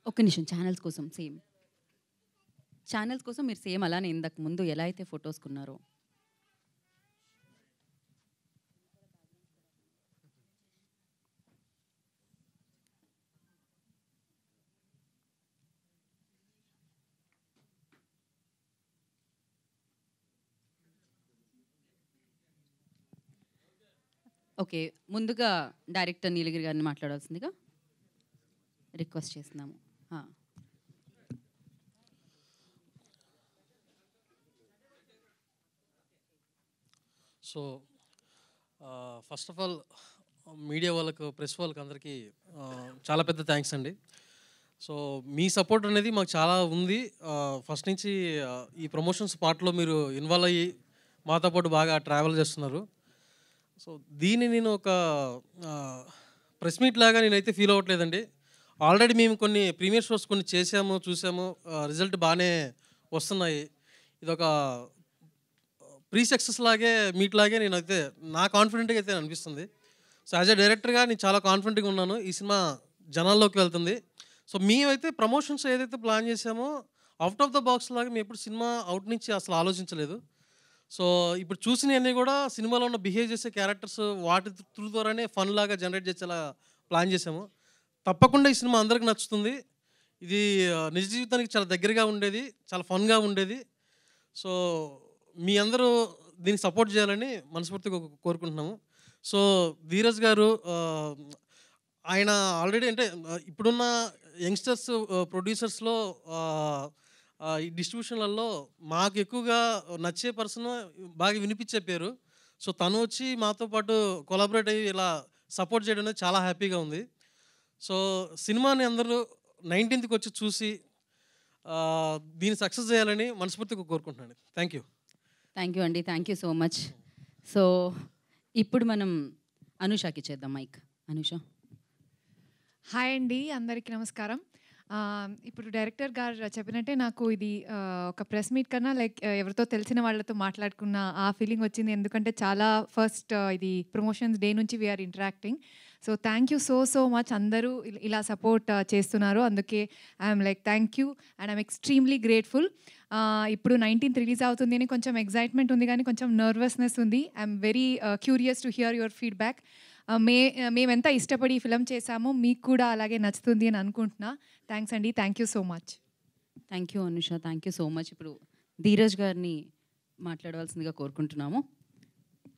ఒక్క నిమిషం ఛానల్స్ కోసం సేమ్. ఛానల్స్ కోసం మీరు సేమ్ అలానే ఇందాక ముందు ఎలా అయితే ఫొటోస్కున్నారో. ఓకే. ముందుగా డైరెక్టర్ నీలగిరి గారిని మాట్లాడాల్సిందిగా రిక్వెస్ట్ చేస్తున్నాము. So first of all media వాళ్ళకు, ప్రెస్ వాళ్ళకి అందరికీ చాలా పెద్ద థ్యాంక్స్ అండి. సో మీ సపోర్ట్ అనేది మాకు చాలా ఉంది. ఫస్ట్ నుంచి ఈ ప్రమోషన్స్ పార్ట్లో మీరు ఇన్వాల్వ్ అయ్యి మాతో పాటు బాగా ట్రావెల్ చేస్తున్నారు. సో దీన్ని నేను ఒక ప్రెస్ మీట్ లాగా నేనైతే ఫీల్ అవ్వట్లేదండి. ఆల్రెడీ మేము కొన్ని ప్రీమియర్ షోస్ కొన్ని చేసాము, చూసాము, రిజల్ట్ బాగానే వస్తున్నాయి. ఇదొక ప్రీ సక్సెస్ లాగే మీట్ లాగే నేనైతే నా కాన్ఫిడెంట్గా అయితే అనిపిస్తుంది. సో యాజ్ ఎ డైరెక్టర్గా నేను చాలా కాన్ఫిడెంట్గా ఉన్నాను. ఈ సినిమా జనాల్లోకి వెళ్తుంది. సో మేమైతే ప్రమోషన్స్ ఏదైతే ప్లాన్ చేసామో అవుట్ ఆఫ్ ద బాక్స్ లాగా మేము ఎప్పుడు సినిమా అవుట్ నుంచి అసలు ఆలోచించలేదు. సో ఇప్పుడు చూసినవన్నీ కూడా సినిమాలో ఉన్న బిహేవ్ చేసే క్యారెక్టర్స్ వాటి త్రూ ద్వారానే ఫన్ లాగా జనరేట్ చేసేలా ప్లాన్ చేసాము. తప్పకుండా ఈ సినిమా అందరికి నచ్చుతుంది. ఇది నిజ జీవితానికి చాలా దగ్గరగా ఉండేది, చాలా ఫన్గా ఉండేది. సో మీ అందరూ దీనికి సపోర్ట్ చేయాలని మనస్ఫూర్తిగా కోరుకుంటున్నాము. సో ధీరజ్ గారు ఆయన ఆల్రెడీ అంటే ఇప్పుడున్న యంగ్స్టర్స్ ప్రొడ్యూసర్స్లో ఈ డిస్ట్రిబ్యూషన్లలో మాకు ఎక్కువగా నచ్చే పర్సన్ బాగా వినిపించే పేరు. సో తను వచ్చి మాతో పాటు కొలాబరేట్ అయ్యి ఇలా సపోర్ట్ చేయడం అనేది చాలా హ్యాపీగా ఉంది. సో సినిమాని అందరూ 19th వచ్చి చూసి దీన్ని సక్సెస్ చేయాలని మనస్ఫూర్తిగా కోరుకుంటున్నాను. Thank you. థ్యాంక్ యూ అండి. Thank you so much. So ఇప్పుడు మనం అనుషకి చేద్దాం మైక్. అనుష. హాయ్ అండి, అందరికీ నమస్కారం. ఇప్పుడు డైరెక్టర్ గారు చెప్పినట్టే నాకు ఇది ఒక ప్రెస్ మీట్ కన్నా లైక్ ఎవరితో తెలిసిన వాళ్ళతో మాట్లాడుకున్న ఆ ఫీలింగ్ వచ్చింది. ఎందుకంటే చాలా ఫస్ట్ ఇది ప్రమోషన్స్ డే నుంచి we're interacting. So thank you so much. అందరూ ఇలా సపోర్ట్ చేస్తున్నారు. అందుకే I'm like thank you and I'm extremely grateful. ఇప్పుడు 19th రిలీజ్ అవుతుంది అని కొంచెం ఎగ్జైట్మెంట్ ఉంది, కానీ కొంచెం నర్వస్నెస్ ఉంది. I'm very curious to hear your feedback. మేమెంత ఇష్టపడి ఈ ఫిల్మ్ చేశామో మీకు కూడా అలాగే నచ్చుతుంది అని అనుకుంటున్నా. థ్యాంక్స్ అండి. Thank you so much. Thank you Anusha. Thank you so much. ఇప్పుడు ధీరజ్ గారిని మాట్లాడవలసిందిగా కోరుకుంటున్నాము.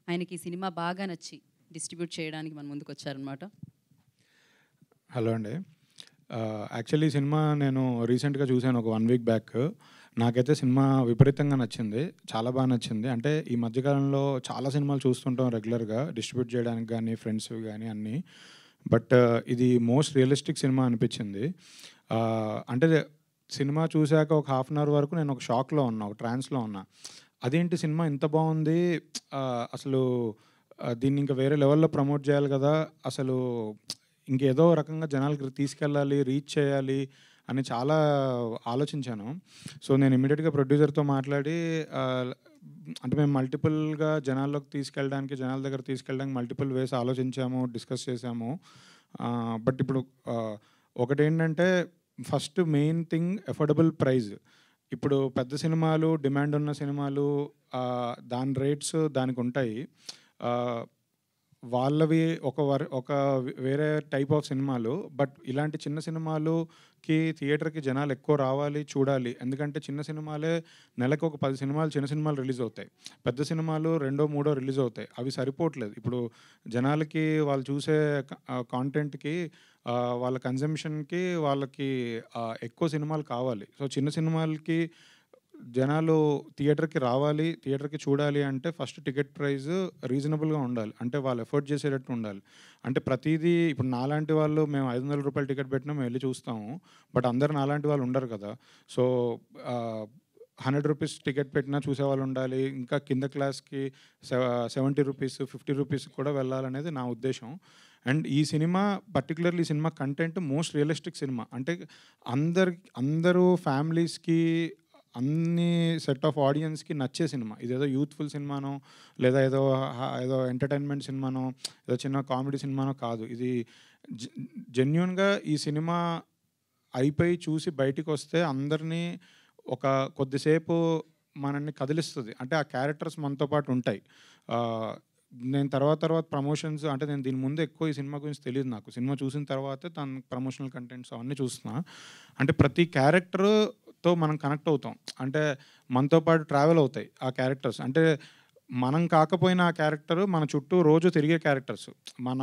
ఆయనకి ఈ సినిమా బాగా నచ్చి డిస్ట్రిబ్యూట్ చేయడానికి మన ముందుకు వచ్చారనమాట. హలో అండి. యాక్చువల్లీ ఈ సినిమా నేను రీసెంట్గా చూశాను ఒక 1 week బ్యాక్. నాకైతే సినిమా విపరీతంగా నచ్చింది, చాలా బాగా నచ్చింది. అంటే ఈ మధ్యకాలంలో చాలా సినిమాలు చూస్తుంటాం రెగ్యులర్గా డిస్ట్రిబ్యూట్ చేయడానికి కానీ, ఫ్రెండ్స్ కానీ అన్నీ. బట్ ఇది మోస్ట్ రియలిస్టిక్ సినిమా అనిపించింది. అంటే సినిమా చూశాక ఒక 1/2 hour వరకు నేను ఒక షాక్లో ఉన్నా, ఒక ట్రాన్స్లో ఉన్నా. అదేంటి సినిమా ఇంత బాగుంది, అసలు దీన్ని ఇంకా వేరే లెవెల్లో ప్రమోట్ చేయాలి కదా, అసలు ఇంకేదో రకంగా జనాలకి తీసుకెళ్ళాలి, రీచ్ చేయాలి అని చాలా ఆలోచించాను. సో నేను ఇమ్మీడియట్గా ప్రొడ్యూసర్తో మాట్లాడి అంటే మేము మల్టిపుల్గా జనాల్లోకి తీసుకెళ్ళడానికి, జనాల దగ్గర తీసుకెళ్ళడానికి మల్టిపుల్ వేస్ ఆలోచించాము, డిస్కస్ చేసాము. బట్ ఇప్పుడు ఒకటేంటంటే first main thing affordable price. ఇప్పుడు పెద్ద సినిమాలు, డిమాండ్ ఉన్న సినిమాలు దాని రేట్స్ దానికి ఉంటాయి. వాళ్ళవి ఒక వేరే టైప్ ఆఫ్ సినిమాలు. బట్ ఇలాంటి చిన్న సినిమాలుకి థియేటర్కి జనాలు ఎక్కువ రావాలి, చూడాలి. ఎందుకంటే చిన్న సినిమాలే నెలకు ఒక 10 సినిమాలు, చిన్న సినిమాలు రిలీజ్ అవుతాయి. పెద్ద సినిమాలు 2, 3 రిలీజ్ అవుతాయి. అవి సరిపోవట్లేదు. ఇప్పుడు జనాలకి వాళ్ళు చూసే కాంటెంట్కి, వాళ్ళ కన్జంప్షన్కి వాళ్ళకి ఎక్కువ సినిమాలు కావాలి. సో చిన్న సినిమాలకి జనాలు థియేటర్కి రావాలి, థియేటర్కి చూడాలి అంటే ఫస్ట్ టికెట్ ప్రైస్ రీజనబుల్గా ఉండాలి. అంటే వాళ్ళు ఎఫోర్డ్ చేసేటట్టు ఉండాలి. అంటే ప్రతిదీ ఇప్పుడు నాలాంటి వాళ్ళు మేము 500 రూపాయలు టికెట్ పెట్టినా మేము వెళ్ళి చూస్తాము. బట్ అందరు నాలాంటి వాళ్ళు ఉండరు కదా. సో 100 రూపీస్ టికెట్ పెట్టినా చూసేవాళ్ళు ఉండాలి. ఇంకా కింద క్లాస్కి 70 రూపీస్, 50 రూపీస్ కూడా వెళ్ళాలనేది నా ఉద్దేశం. అండ్ ఈ సినిమా పర్టికులర్లీ ఈ cinema content most realistic cinema. అంటే అందరూ ఫ్యామిలీస్కి, అన్ని సెట్ ఆఫ్ ఆడియన్స్కి నచ్చే సినిమా. ఇదేదో యూత్ఫుల్ సినిమానో, లేదా ఏదో ఎంటర్టైన్మెంట్ సినిమానో, ఏదో చిన్న కామెడీ సినిమానో కాదు. ఇది జెన్యూన్గా ఈ సినిమా అయిపోయి చూసి బయటికి వస్తే అందరినీ ఒక కొద్దిసేపు మనల్ని కదిలిస్తుంది. అంటే ఆ క్యారెక్టర్స్ మనతో పాటు ఉంటాయి. నేను తర్వాత ప్రమోషన్స్ అంటే నేను దీని ముందు ఎక్కువ ఈ సినిమా గురించి తెలియదు నాకు. సినిమా చూసిన తర్వాతే తన ప్రమోషనల్ కంటెంట్స్ అవన్నీ చూస్తున్నా. అంటే ప్రతి క్యారెక్టర్తో మనం కనెక్ట్ అవుతాం. అంటే మనతో పాటు ట్రావెల్ అవుతాయి ఆ క్యారెక్టర్స్. అంటే మనం కాకపోయినా ఆ క్యారెక్టర్ మన చుట్టూ రోజు తిరిగే క్యారెక్టర్స్. మన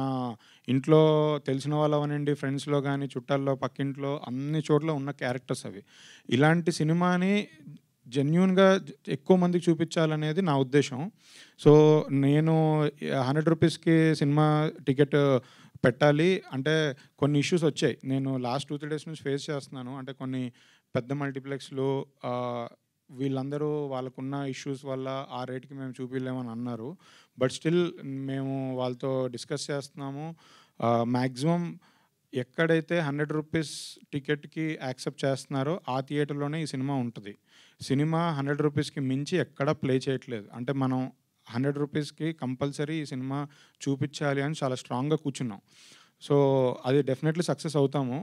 ఇంట్లో తెలిసిన వాళ్ళు అవనండి, ఫ్రెండ్స్లో కానీ, చుట్టాల్లో, పక్కింట్లో అన్ని చోట్ల ఉన్న క్యారెక్టర్స్ అవి. ఇలాంటి సినిమాని జెన్యూన్గా ఎక్కువ మందికి చూపించాలనేది నా ఉద్దేశం. సో నేను 100 రూపీస్కి సినిమా టికెట్ పెట్టాలి అంటే కొన్ని ఇష్యూస్ వచ్చాయి. నేను లాస్ట్ 2-3 డేస్ నుంచి ఫేస్ చేస్తున్నాను. అంటే కొన్ని పెద్ద మల్టీప్లెక్స్లు వీళ్ళందరూ వాళ్ళకున్న ఇష్యూస్ వల్ల ఆ రేట్కి మేము చూపించలేమని అన్నారు. బట్ స్టిల్ మేము వాళ్ళతో డిస్కస్ చేస్తున్నాము. మ్యాక్సిమం ఎక్కడైతే 100 రూపీస్ టికెట్కి యాక్సెప్ట్ చేస్తున్నారో ఆ థియేటర్లోనే ఈ సినిమా ఉంటుంది. సినిమా 100 రూపీస్కి మించి ఎక్కడా ప్లే చేయట్లేదు. అంటే మనం 100 రూపీస్కి కంపల్సరీ ఈ సినిమా చూపించాలి అని చాలా స్ట్రాంగ్గా కూర్చున్నాం. సో అది డెఫినెట్లీ సక్సెస్ అవుతాము.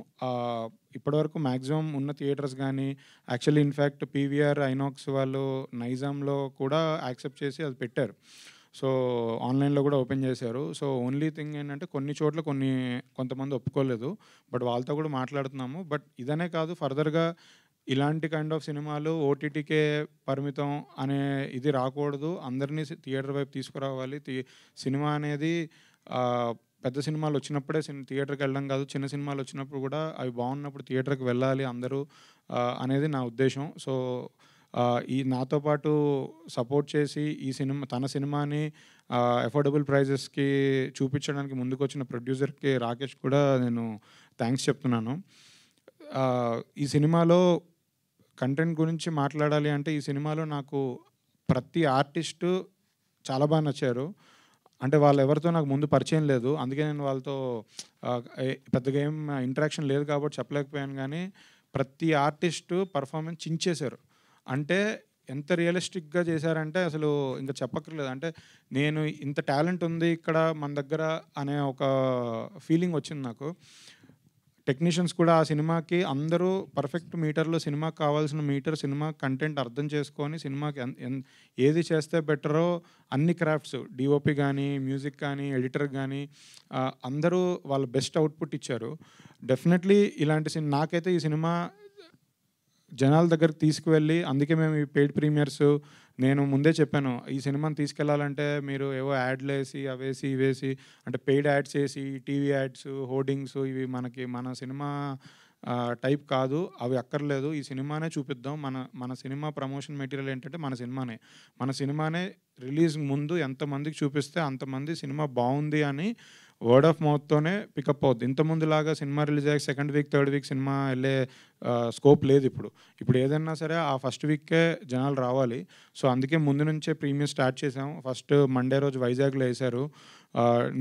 ఇప్పటివరకు మ్యాక్సిమం ఉన్న థియేటర్స్ కానీ, యాక్చువల్లీ ఇన్ఫ్యాక్ట్ పీవీఆర్, ఐనాక్స్ వాళ్ళు నైజాంలో కూడా యాక్సెప్ట్ చేసి అది పెట్టారు. సో ఆన్లైన్లో కూడా ఓపెన్ చేశారు. సో ఓన్లీ థింగ్ ఏంటంటే కొన్ని చోట్ల కొంతమంది ఒప్పుకోలేదు. బట్ వాళ్ళతో కూడా మాట్లాడుతున్నాము. బట్ ఇదనే కాదు, ఫర్దర్గా ఇలాంటి కైండ్ ఆఫ్ సినిమాలు ఓటీటీకే పరిమితం అనే ఇది రాకూడదు. అందరినీ థియేటర్ వైపు తీసుకురావాలి. సినిమా అనేది పెద్ద సినిమాలు వచ్చినప్పుడే థియేటర్కి వెళ్ళడం కాదు, చిన్న సినిమాలు వచ్చినప్పుడు కూడా అవి బాగున్నప్పుడు థియేటర్కి వెళ్ళాలి అందరూ అనేది నా ఉద్దేశం. సో ఈ నాతో పాటు సపోర్ట్ చేసి ఈ తన సినిమాని అఫోర్డబుల్ ప్రైజెస్కి చూపించడానికి ముందుకొచ్చిన ప్రొడ్యూసర్కి రాకేష్ కూడా నేను థ్యాంక్స్ చెప్తున్నాను. ఈ సినిమాలో కంటెంట్ గురించి మాట్లాడాలి అంటే ఈ సినిమాలో నాకు ప్రతి ఆర్టిస్టు చాలా బాగా నచ్చారు. అంటే వాళ్ళు ఎవరితో నాకు ముందు పరిచయం లేదు, అందుకే నేను వాళ్ళతో పెద్దగా ఏం ఇంటరాక్షన్ లేదు కాబట్టి చెప్పలేకపోయాను. కానీ ప్రతి ఆర్టిస్టు పర్ఫార్మెన్స్ చించేశారు. అంటే ఎంత రియలిస్టిక్గా చేశారంటే అసలు ఇంకా చెప్పక్కర్లేదు. అంటే నేను ఇంత టాలెంట్ ఉంది ఇక్కడ మన దగ్గర అనే ఒక ఫీలింగ్ వచ్చింది నాకు. టెక్నీషియన్స్ కూడా ఆ సినిమాకి అందరూ పర్ఫెక్ట్ మీటర్లో సినిమాకి కావాల్సిన మీటర్, సినిమా కంటెంట్ అర్థం చేసుకొని సినిమాకి ఏది చేస్తే బెటరో అన్ని క్రాఫ్ట్స్, డిఓపి కానీ, మ్యూజిక్ కానీ, ఎడిటర్ కానీ అందరూ వాళ్ళ బెస్ట్ అవుట్పుట్ ఇచ్చారు. డెఫినెట్లీ ఇలాంటి నాకైతే ఈ సినిమా జనాల దగ్గరికి తీసుకువెళ్ళి, అందుకే మేము ఈ పెయిడ్ ప్రీమియర్స్ నేను ముందే చెప్పాను, ఈ సినిమాని తీసుకెళ్లాలంటే మీరు ఏవో యాడ్లు వేసి అవేసి ఇవేసి అంటే పెయిడ్ యాడ్స్ వేసి టీవీ యాడ్స్, హోర్డింగ్స్ ఇవి మన సినిమా టైప్ కాదు, అవి అక్కర్లేదు. ఈ సినిమానే చూపిద్దాం. మన సినిమా ప్రమోషన్ మెటీరియల్ ఏంటంటే మన సినిమానే రిలీజ్ ముందు ఎంతమందికి చూపిస్తే అంతమంది సినిమా బాగుంది అని వర్డ్ ఆఫ్ మౌత్తోనే పికప్ అవుద్ది. ఇంతకుముందులాగా సినిమా రిలీజ్ అయ్యాక second week, third week cinema వెళ్ళే స్కోప్ లేదు. ఇప్పుడు ఏదైనా సరే ఆ ఫస్ట్ వీక్కే జనాలు రావాలి. సో అందుకే ముందు నుంచే ప్రీమియం స్టార్ట్ చేసాం. ఫస్ట్ మండే రోజు వైజాగ్లో వేశారు,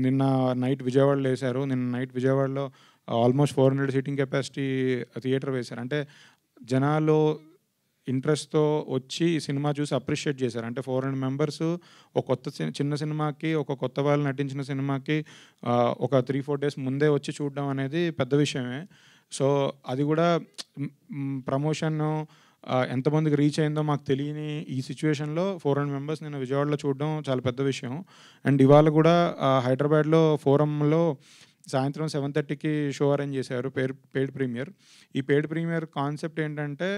నిన్న నైట్ విజయవాడలో వేశారు. నిన్న నైట్ విజయవాడలో ఆల్మోస్ట్ 400 సీటింగ్ కెపాసిటీ థియేటర్ వేశారు. అంటే జనాలు ఇంట్రెస్ట్తో వచ్చి ఈ సినిమా చూసి అప్రిషియేట్ చేశారు. అంటే 400 మెంబర్స్ ఒక చిన్న సినిమాకి, ఒక కొత్త వాళ్ళు నటించిన సినిమాకి ఒక 3-4 డేస్ ముందే వచ్చి చూడడం అనేది పెద్ద విషయమే. సో అది కూడా ప్రమోషన్ ఎంతమందికి రీచ్ అయిందో మాకు తెలియని ఈ సిచ్యువేషన్లో 400 మెంబర్స్ నేను విజయవాడలో చూడడం చాలా పెద్ద విషయం. అండ్ ఇవాళ కూడా హైదరాబాద్లో ఫోరంలో సాయంత్రం 7:30కి షో అరేంజ్ చేశారు, పెయిడ్ ప్రీమియర్. ఈ పెయిడ్ ప్రీమియర్ కాన్సెప్ట్ ఏంటంటే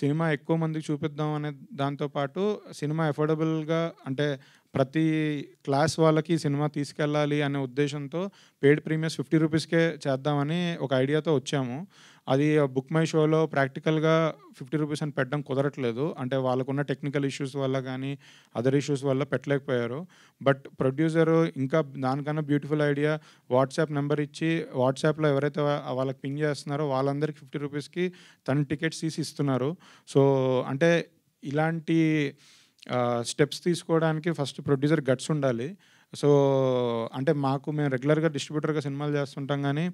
సినిమా ఎక్కువ మందికి చూపిద్దాం అనే దాంతోపాటు సినిమా అఫోర్డబుల్గా అంటే ప్రతి క్లాస్ వాళ్ళకి సినిమా తీసుకెళ్ళాలి అనే ఉద్దేశంతో పెయిడ్ ప్రీమియర్స్ 50 రూపీస్కే చేద్దామని ఒక ఐడియాతో వచ్చాము. అది బుక్ మై షోలో ప్రాక్టికల్గా 50 రూపీస్ అని పెట్టడం కుదరట్లేదు. అంటే వాళ్ళకున్న టెక్నికల్ ఇష్యూస్ వల్ల కానీ అదర్ ఇష్యూస్ వల్ల పెట్టలేకపోయారు. బట్ ప్రొడ్యూసరు ఇంకా దానికన్నా బ్యూటిఫుల్ ఐడియా, వాట్సాప్ నెంబర్ ఇచ్చి వాట్సాప్లో ఎవరైతే వాళ్ళకి పింగ్ చేస్తున్నారో వాళ్ళందరికీ 50 రూపీస్కి తన టికెట్స్ తీసి ఇస్తున్నారు. సో అంటే ఇలాంటి స్టెప్స్ తీసుకోవడానికి ఫస్ట్ ప్రొడ్యూసర్ గట్స్ ఉండాలి. సో అంటే మేము రెగ్యులర్గా డిస్ట్రిబ్యూటర్గా సినిమాలు చేస్తుంటాం, కానీ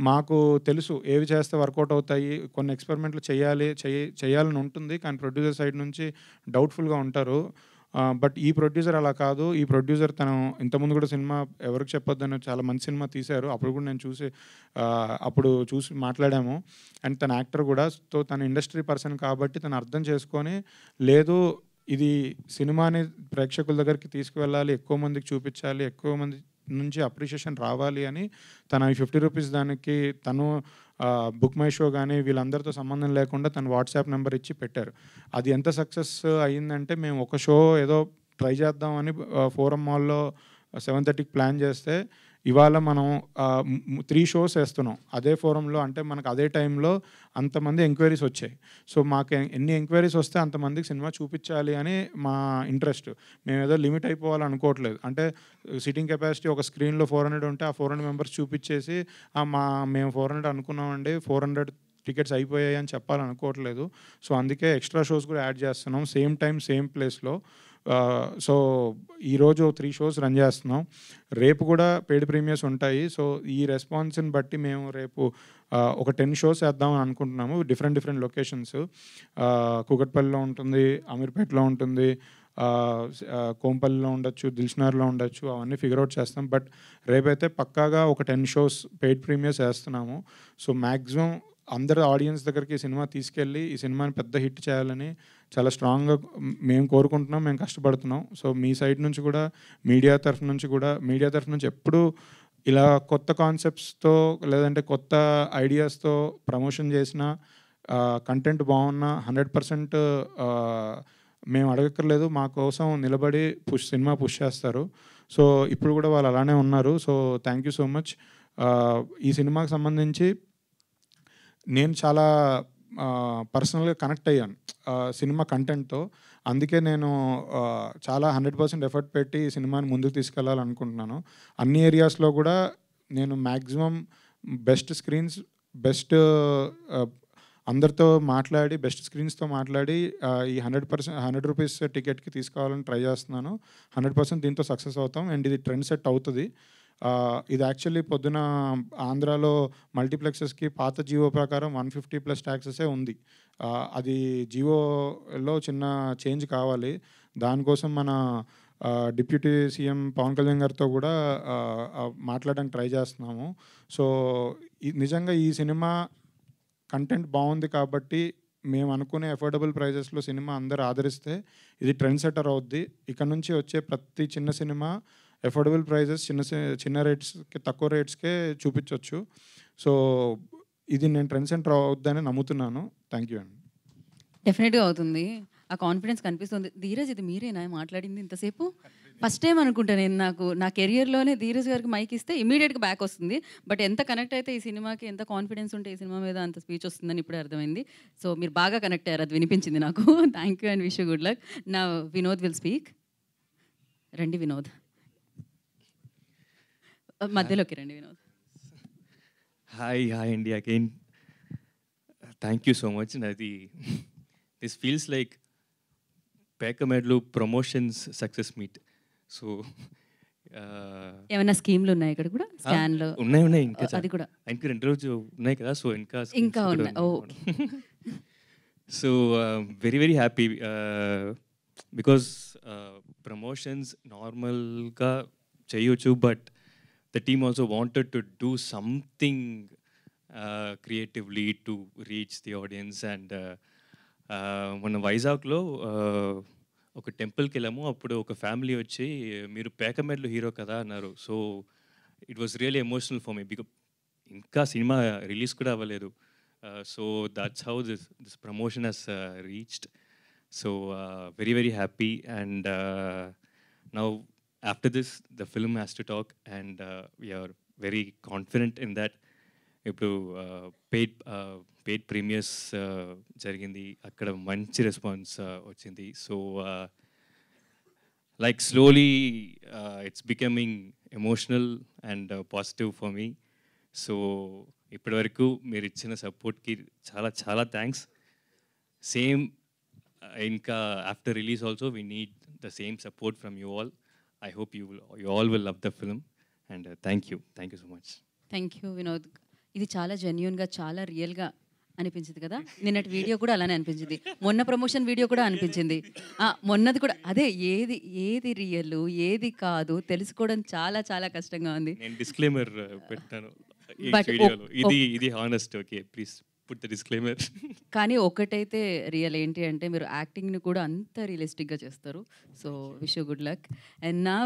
మాకు తెలుసు ఏవి చేస్తే వర్కౌట్ అవుతాయి, కొన్ని ఎక్స్పెరిమెంట్లు చేయాలని ఉంటుంది. కానీ ప్రొడ్యూసర్ సైడ్ నుంచి డౌట్ఫుల్గా ఉంటారు. బట్ ఈ ప్రొడ్యూసర్ అలా కాదు. ఈ ప్రొడ్యూసర్ తను ఇంతకుముందు కూడా సినిమా ఎవరికి చెప్పొద్దని చాలా మంచి సినిమా తీశారు. అప్పుడు కూడా నేను అప్పుడు చూసి మాట్లాడాము. అండ్ తన యాక్టర్ కూడా. సో తన ఇండస్ట్రీ పర్సన్ కాబట్టి తను అర్థం చేసుకొని, లేదు ఇది సినిమాని ప్రేక్షకుల దగ్గరికి తీసుకువెళ్ళాలి, ఎక్కువ మందికి చూపించాలి, ఎక్కువ మంది నుంచి అప్రిషియేషన్ రావాలి అని తన ₹50 దానికి తను బుక్ మై షో కానీ వీళ్ళందరితో సంబంధం లేకుండా తన వాట్సాప్ నెంబర్ ఇచ్చి పెట్టారు. అది ఎంత సక్సెస్ అయ్యిందంటే, మేము ఒక షో ఏదో ట్రై చేద్దామని ఫోరం మాల్లో 7:30కి ప్లాన్ చేస్తే ఇవాళ మనం 3 షోస్ వేస్తున్నాం అదే ఫోరంలో. అంటే మనకు అదే టైంలో అంతమంది ఎంక్వైరీస్ వచ్చాయి. సో మాకు ఎన్ని ఎంక్వైరీస్ వస్తే అంతమందికి సినిమా చూపించాలి అని మా ఇంట్రెస్ట్. మేము ఏదో లిమిట్ అయిపోవాలని అనుకోవట్లేదు. అంటే సిట్టింగ్ కెపాసిటీ ఒక స్క్రీన్లో 400 ఉంటే ఆ 400 మెంబర్స్ చూపించేసి మేము 400 అనుకున్నామండి, 400 టికెట్స్ అయిపోయాయి అని చెప్పాలనుకోవట్లేదు. సో అందుకే ఎక్స్ట్రా షోస్ కూడా యాడ్ చేస్తున్నాం, సేమ్ టైం సేమ్ ప్లేస్లో. సో ఈరోజు 3 షోస్ రన్ చేస్తున్నాం. రేపు కూడా పెయిడ్ ప్రీమియర్స్ ఉంటాయి. సో ఈ రెస్పాన్స్ని బట్టి మేము రేపు ఒక 10 షోస్ వేద్దామని అనుకుంటున్నాము. Different locations. కూకట్పల్లిలో ఉంటుంది, అమీర్పేటలో ఉంటుంది, కోంపల్లిలో ఉండొచ్చు, దిల్షనగర్లో ఉండొచ్చు. అవన్నీ ఫిగర్ అవుట్ చేస్తాం. బట్ రేపైతే పక్కాగా ఒక 10 షోస్ పెయిడ్ ప్రీమియర్స్ వేస్తున్నాము. సో మ్యాక్సిమం అందరు ఆడియన్స్ దగ్గరికి ఈ సినిమా తీసుకెళ్ళి ఈ సినిమాని పెద్ద హిట్ చేయాలని చాలా స్ట్రాంగ్గా మేము కోరుకుంటున్నాం, మేము కష్టపడుతున్నాం. సో మీ సైడ్ నుంచి కూడా, మీడియా తరఫు నుంచి ఎప్పుడూ ఇలా కొత్త కాన్సెప్ట్స్తో లేదంటే కొత్త ఐడియాస్తో ప్రమోషన్ చేసిన, కంటెంట్ బాగున్నా 100% మేము అడగక్కర్లేదు, మా కోసం నిలబడి సినిమా పుష్ చేస్తారు. సో ఇప్పుడు కూడా వాళ్ళు అలానే ఉన్నారు. So thank you so much. ఈ సినిమాకి సంబంధించి నేను చాలా పర్సనల్గా కనెక్ట్ అయ్యాను సినిమా కంటెంట్తో. అందుకే నేను చాలా 100% ఎఫర్ట్ పెట్టి ఈ సినిమాని ముందుకు తీసుకెళ్ళాలనుకుంటున్నాను. అన్ని ఏరియాస్లో కూడా నేను మ్యాక్సిమం బెస్ట్ అందరితో మాట్లాడి, బెస్ట్ స్క్రీన్స్తో మాట్లాడి ఈ ₹100 టికెట్కి తీసుకోవాలని ట్రై చేస్తున్నాను. 100% దీంతో సక్సెస్ అవుతాం. అండ్ ఇది ట్రెండ్ సెట్ అవుతుంది. ఇది యాక్చువల్లీ పొద్దున ఆంధ్రాలో మల్టీప్లెక్సెస్కి పాత జియో ప్రకారం 150+ ట్యాక్సెసే ఉంది. అది జియోలో చిన్న చేంజ్ కావాలి. దానికోసం మన డిప్యూటీ సీఎం పవన్ కళ్యాణ్ గారితో కూడా మాట్లాడడానికి ట్రై చేస్తున్నాము. సో నిజంగా ఈ సినిమా కంటెంట్ బాగుంది కాబట్టి మేము అనుకునే అఫోర్డబుల్ ప్రైజెస్లో సినిమా అందరూ ఆదరిస్తే ఇది ట్రెండ్ సెటర్ అవుద్ది. ఇక్కడ నుంచి వచ్చే ప్రతి చిన్న సినిమా అఫోర్డబుల్ ప్రైజెస్, చిన్న రేట్స్కి, తక్కువ రేట్స్కే చూపించవచ్చు. సో ఇది నేను ట్రెండ్ సెంటర్ అవుద్దని నమ్ముతున్నాను. థ్యాంక్ యూ అండి. డెఫినెట్గా అవుతుంది. ఆ కాన్ఫిడెన్స్ కనిపిస్తుంది. ధీరజ్, ఇది మీరేనా మాట్లాడింది ఇంతసేపు? ఫస్ట్ టైం అనుకుంటా నేను నా కెరియర్లోనే ధీరజ్ గారికి మైక్ ఇస్తే ఇమీడియట్గా బ్యాక్ వస్తుంది. బట్ ఎంత కనెక్ట్ అయితే ఈ సినిమాకి, ఎంత కాన్ఫిడెన్స్ ఉంటే ఈ సినిమా మీద అంత స్పీచ్ వస్తుందని ఇప్పుడే అర్థమైంది. సో మీరు బాగా కనెక్ట్ అయ్యారు, అది వినిపించింది నాకు. Thank you and wish you good luck. నా వినోద్ విల్ స్పీక్. రండి వినోద్, మధ్యలోకి రండి Vinod. Hi Indy again. Thank you so much. This feels like Pekamadlu promotions success meet. So ఏమైనా స్కీమ్లు ఉన్నాయి ఇక్కడ కూడా? స్కాన్లో ఉన్నాయి ఇంకా అది కూడా ఇంకా 2 రోజు ఉన్నాయి కదా. సో ఇంకా ఉన్నాయి. So very happy because promotions నార్మల్గా చేయొచ్చు, but the team also wanted to do something creatively to reach the audience. And మన వైజాగ్లో ఒక టెంపుల్కి వెళ్ళాము. అప్పుడు ఒక ఫ్యామిలీ వచ్చి, మీరు పేకమెడ్లు హీరో కదా అన్నారు. So it was really emotional for me, because ఇంకా సినిమా రిలీజ్ కూడా అవ్వలేదు. So that's how this promotion has reached. So very happy. And now after this the film has to talk, and we are very confident in that. ఇప్పుడు paid premiers జరిగింది, అక్కడ మంచి response వచ్చింది. So like slowly it's becoming emotional and positive for me. So ఇప్పటి వరకు మీరు ఇచ్చిన సపోర్ట్కి చాలా థ్యాంక్స్. సేమ్ ఇంకా after release also we need the same support from you all. I hope you all will love the film, and thank you so much. Thank you Vinod. ఇది చాలా జెన్యూన్గా, చాలా రియల్గా అనిపించింది కదా, నిన్నటి వీడియో కూడా అలానే అనిపించింది, మొన్న ప్రమోషన్ వీడియో కూడా అనిపించింది, మొన్నది కూడా అదే. ఏది ఏది రియల్ ఏది కాదు తెలుసుకోవడం చాలా చాలా కష్టంగా ఉంది. నేను డిస్క్లైమర్ పెట్టాను ఈ But వీడియోలో, ఇది honest. Okay, please put the disclaimer. కానీ ఒకటైతే రియల్ ఏంటి అంటే మీరు యాక్టింగ్ని కూడా అంత రియలిస్టిక్గా చేస్తారు. So wish you good luck. And నా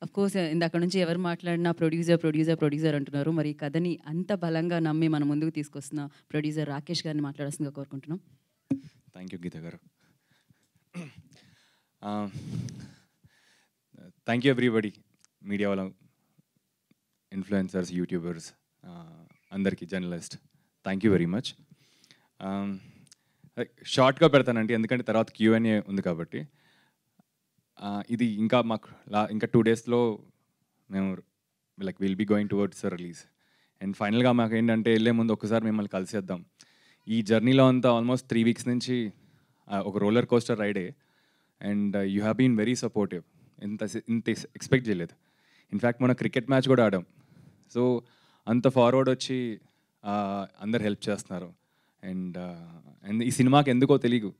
అఫ్ కోర్స్ ఇందాక నుంచి ఎవరు మాట్లాడినా ప్రొడ్యూసర్ అంటున్నారు. మరి ఈ కథని అంత బలంగా నమ్మి మన ముందుకు తీసుకొస్తున్న ప్రొడ్యూసర్ రాకేష్ గారిని మాట్లాడాల్సిందిగా కోరుకుంటున్నాం. థ్యాంక్ యూ గీత గారు. థ్యాంక్ యూ ఎవ్రీబడి, మీడియా వాళ్ళ, ఇన్ఫ్లుయెన్సర్స్, యూట్యూబర్స్, అందరికీ, journalist, thank you very much. షార్ట్గా పెడతానండి ఎందుకంటే తర్వాత Q&A ఉంది కాబట్టి. ఇది ఇంకా మాకు ఇంకా 2 daysలో మేము will be going towards release. And ఫైనల్గా మాకు ఏంటంటే వెళ్ళే ముందు ఒకసారి మిమ్మల్ని కలిసేద్దాం. ఈ జర్నీలో అంతా ఆల్మోస్ట్ 3 weeks నుంచి ఒక రోలర్ కోస్టర్ రైడే. And you have been very supportive. ఇంత ఎక్స్పెక్ట్ చేయలేదు. ఇన్ఫ్యాక్ట్ మన క్రికెట్ మ్యాచ్ కూడా ఆడాం. సో అంత ఫార్వర్డ్ వచ్చి అందరు హెల్ప్ చేస్తున్నారు. అండ్ ఈ సినిమాకి ఎందుకో తెలియదు,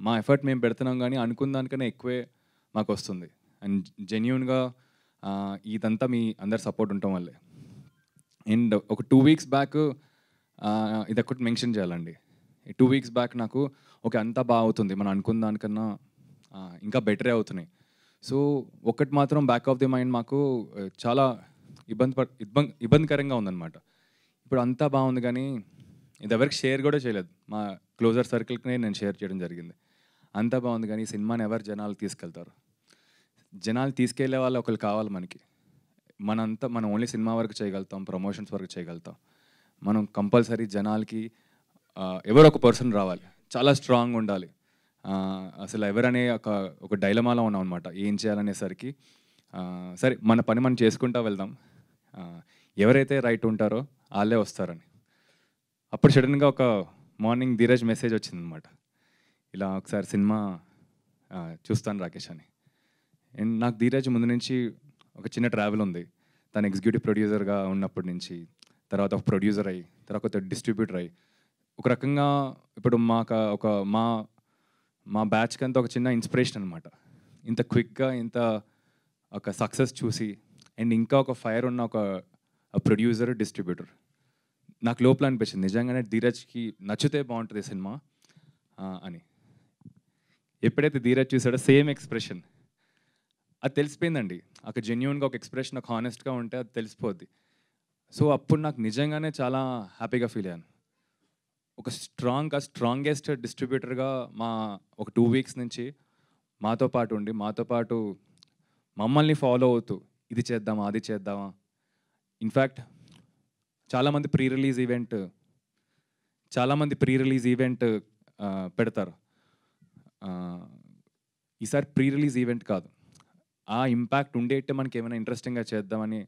మా ఎఫర్ట్ మేము పెడుతున్నాం కానీ అనుకున్న దానికన్నా ఎక్కువే మాకు వస్తుంది. అండ్ జెన్యూన్గా ఇదంతా మీ అందరు సపోర్ట్ ఉండటం వల్లే. అండ్ ఒక 2 weeks బ్యాక్ ఇది ఒకటి మెన్షన్ చేయాలండి. 2 weeks బ్యాక్ నాకు అంతా బాగా అవుతుంది, మనం అనుకున్న దానికన్నా ఇంకా బెటరే అవుతున్నాయి. సో ఒకటి మాత్రం బ్యాక్ ఆఫ్ ది మైండ్ మాకు చాలా ఇబ్బందికరంగా ఉందన్నమాట. ఇప్పుడు అంతా బాగుంది కానీ ఇది ఎవరికి షేర్ కూడా చేయలేదు. మా క్లోజర్ సర్కిల్కి నేను షేర్ చేయడం జరిగింది. అంతా బాగుంది కానీ సినిమాని ఎవరు జనాలు తీసుకెళ్తారు? జనాలు తీసుకెళ్లే వాళ్ళు ఒకరు కావాలి మనకి. మనం ఓన్లీ సినిమా వరకు చేయగలుగుతాం, ప్రమోషన్స్ వరకు చేయగలుగుతాం. మనం కంపల్సరీ జనాలకి ఎవరో ఒక పర్సన్ రావాలి, చాలా స్ట్రాంగ్ ఉండాలి. అసలు ఎవరనే ఒక డైలమాలో ఉన్నాం అనమాట ఏం చేయాలనేసరికి. సరే మన పని మనం చేసుకుంటూ వెళ్దాం, ఎవరైతే రైట్ ఉంటారో వాళ్ళే వస్తారని. అప్పుడు సడన్గా ఒక మార్నింగ్ ధీరజ్ మెసేజ్ వచ్చిందనమాట, ఇలా ఒకసారి సినిమా చూస్తాను రాకేష్ అని. అండ్ నాకు ధీరజ్ ముందు నుంచి ఒక చిన్న ట్రావెల్ ఉంది. తను ఎగ్జిక్యూటివ్ ప్రొడ్యూసర్గా ఉన్నప్పటి నుంచి, తర్వాత ఒక ప్రొడ్యూసర్ అయ్యి, తర్వాత ఒక డిస్ట్రిబ్యూటర్ అయ్యి, ఒక రకంగా ఇప్పుడు మా బ్యాచ్కి అంతా ఒక చిన్న ఇన్స్పిరేషన్ అనమాట. ఇంత క్విక్గా ఇంత ఒక సక్సెస్ చూసి అండ్ ఇంకా ఒక ఫైర్ ఉన్న ఒక ప్రొడ్యూసర్, డిస్ట్రిబ్యూటర్ నాకు లోపల అనిపించింది నిజంగానే ధీరజ్కి నచ్చితే బాగుంటుంది సినిమా అని. ఎప్పుడైతే ధీరజ్ చూసాడో సేమ్ ఎక్స్ప్రెషన్ అది తెలిసిపోయిందండి. అక్కడ జెన్యూన్గా ఒక ఎక్స్ప్రెషన్, ఒక హానెస్ట్గా ఉంటే అది తెలిసిపోద్ది. సో అప్పుడు నాకు నిజంగానే చాలా హ్యాపీగా ఫీల్ అయ్యాను. ఒక స్ట్రాంగెస్ట్ డిస్ట్రిబ్యూటర్గా ఒక 2 weeks నుంచి మాతో పాటు ఉండి, మాతో పాటు మమ్మల్ని ఫాలో అవుతూ ఇది చేద్దామా అది చేద్దామా. ఇన్ఫ్యాక్ట్ చాలామంది ప్రీ రిలీజ్ ఈవెంట్ పెడతారు. ఈసారి ప్రీ రిలీజ్ ఈవెంట్ కాదు, ఆ ఇంపాక్ట్ ఉండేట్టే మనకి ఏమైనా ఇంట్రెస్టింగ్గా చేద్దామని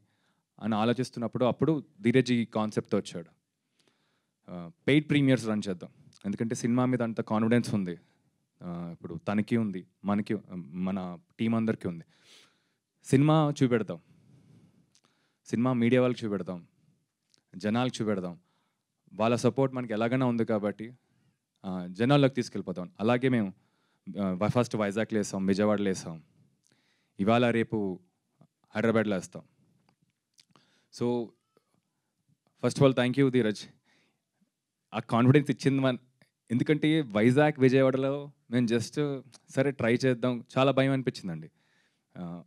ఆలోచిస్తున్నప్పుడు అప్పుడు ధీరజ్ ఈ కాన్సెప్ట్తో వచ్చాడు. పెయిడ్ ప్రీమియర్స్ రన్ చేద్దాం, ఎందుకంటే సినిమా మీద అంత కాన్ఫిడెన్స్ ఉంది. ఇప్పుడు తనకి ఉంది, మనకి, మన టీం అందరికీ ఉంది. సినిమా చూపెడతాం, సినిమా మీడియా వాళ్ళకి చూపెడతాం, జనాలకు చూపెడదాం. వాళ్ళ సపోర్ట్ మనకి ఎలాగైనా ఉంది కాబట్టి జనాల్లోకి తీసుకెళ్ళిపోతాం. అలాగే మేము ఫస్ట్ వైజాగ్లో వేసాం, విజయవాడలో వేసాం, ఇవాళ రేపు హైదరాబాద్లో వేస్తాం. So first of all thank you Dheeraj, ఆ కాన్ఫిడెన్స్ ఇచ్చింది. ఎందుకంటే వైజాగ్, విజయవాడలో మేము జస్ట్ సరే ట్రై చేద్దాం, చాలా భయం అనిపించిందండి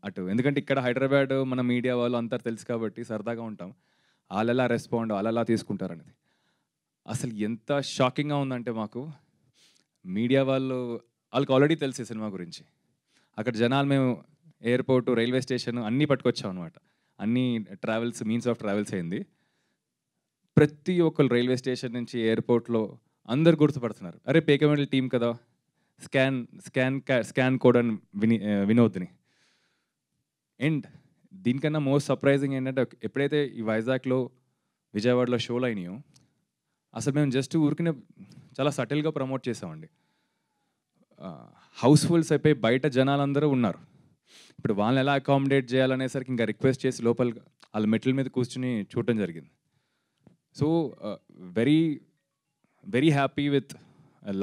అటు. ఎందుకంటే ఇక్కడ హైదరాబాద్ మన మీడియా వాళ్ళు అంతా తెలుసు కాబట్టి సరదాగా ఉంటాం, వాళ్ళలా రెస్పాండ్, వాళ్ళలా తీసుకుంటారనేది. అసలు ఎంత షాకింగ్గా ఉందంటే మాకు మీడియా వాళ్ళకి ఆల్రెడీ తెలిసే సినిమా గురించి. అక్కడ జనాలు మేము ఎయిర్పోర్టు, రైల్వే స్టేషన్ అన్నీ పట్టుకొచ్చాం అనమాట. అన్నీ మీన్స్ ఆఫ్ ట్రావెల్స్ అయింది. ప్రతి ఒక్కరు రైల్వే స్టేషన్ నుంచి ఎయిర్పోర్ట్లో అందరు గుర్తుపడుతున్నారు, అరే పేకమెంటల్ టీం కదా, స్కాన్ కోడ్ అని వినోద్ని. అండ్ దీనికన్నా మోస్ట్ సర్ప్రైజింగ్ ఏంటంటే ఎప్పుడైతే ఈ వైజాగ్లో, విజయవాడలో షోలు అయినాయో అసలు మేము జస్ట్ ఊరికినే చాలా సటిల్గా ప్రమోట్ చేసామండి. హౌస్ఫుల్స్ అయిపోయి బయట జనాలందరూ ఉన్నారు. ఇప్పుడు వాళ్ళని ఎలా అకామిడేట్ చేయాలనేసరికి ఇంకా రిక్వెస్ట్ చేసి లోపల వాళ్ళ మెట్ల మీద కూర్చుని చూడటం జరిగింది. So very very happy with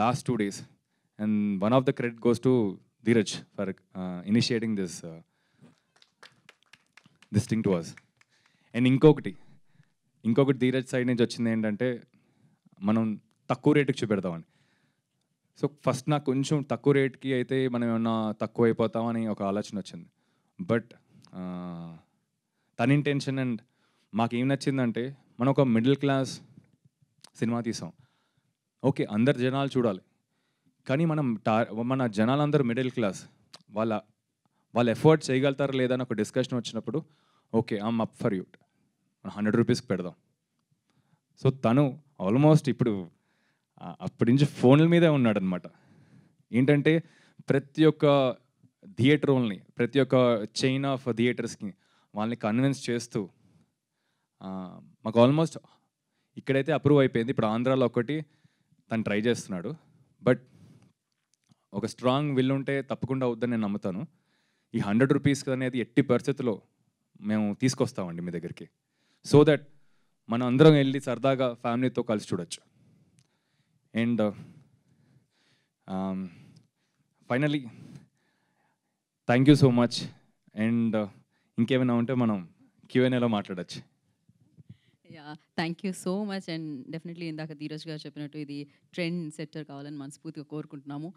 last 2 days, and one of the credit goes to Dheeraj for initiating this thing to us. And ఇంకొకటి ధీరజ్ సైడ్ నుంచి వచ్చింది ఏంటంటే మనం తక్కువ రేటుకి చూపెడతామని. సో ఫస్ట్ నాకు కొంచెం తక్కువ రేట్కి అయితే మనం ఏమన్నా తక్కువ అయిపోతామని ఒక ఆలోచన వచ్చింది. బట్ తన ఇంటెన్షన్ అండ్ మాకేం నచ్చిందంటే మనం ఒక మిడిల్ క్లాస్ సినిమా తీసాం. ఓకే, అందరు జనాలు చూడాలి, కానీ మన జనాలందరూ మిడిల్ క్లాస్, వాళ్ళ ఎఫర్ట్ చేయగలుగుతారా లేదా అని ఒక డిస్కషన్ వచ్చినప్పుడు okay, I'm up for you, 100 రూపీస్కి పెడదాం. సో తను ఆల్మోస్ట్ ఇప్పుడు అప్పటి నుంచి ఫోన్ల మీదే ఉన్నాడనమాట. ఏంటంటే ప్రతి ఒక్క థియేటర్ వాళ్ళని, ప్రతి ఒక్క చైన్ ఆఫ్ థియేటర్స్కి వాళ్ళని కన్విన్స్ చేస్తూ మాకు ఆల్మోస్ట్ ఇక్కడైతే అప్రూవ్ అయిపోయింది. ఇప్పుడు ఆంధ్రాలో ఒకటి తను ట్రై చేస్తున్నాడు. బట్ ఒక స్ట్రాంగ్ విల్ ఉంటే తప్పకుండా అవుద్దని నేను నమ్ముతాను. ఈ 100 రూపీస్ అనేది ఎట్టి పరిస్థితుల్లో మేము తీసుకొస్తామండి మీ దగ్గరికి, సో దట్ మనం అందరం వెళ్ళి సరదాగా ఫ్యామిలీతో కలిసి చూడొచ్చు. And finally thank you so much. And ఇంకేమైనా ఉంటే మనం Q&Aలో మాట్లాడచ్చు. Yeah, thank you so much. And definitely ఇందాక ధీరజ్ గారు చెప్పినట్టు ఇది ట్రెండ్ సెట్టర్ కావాలని మనస్ఫూర్తిగా కోరుకుంటున్నాము.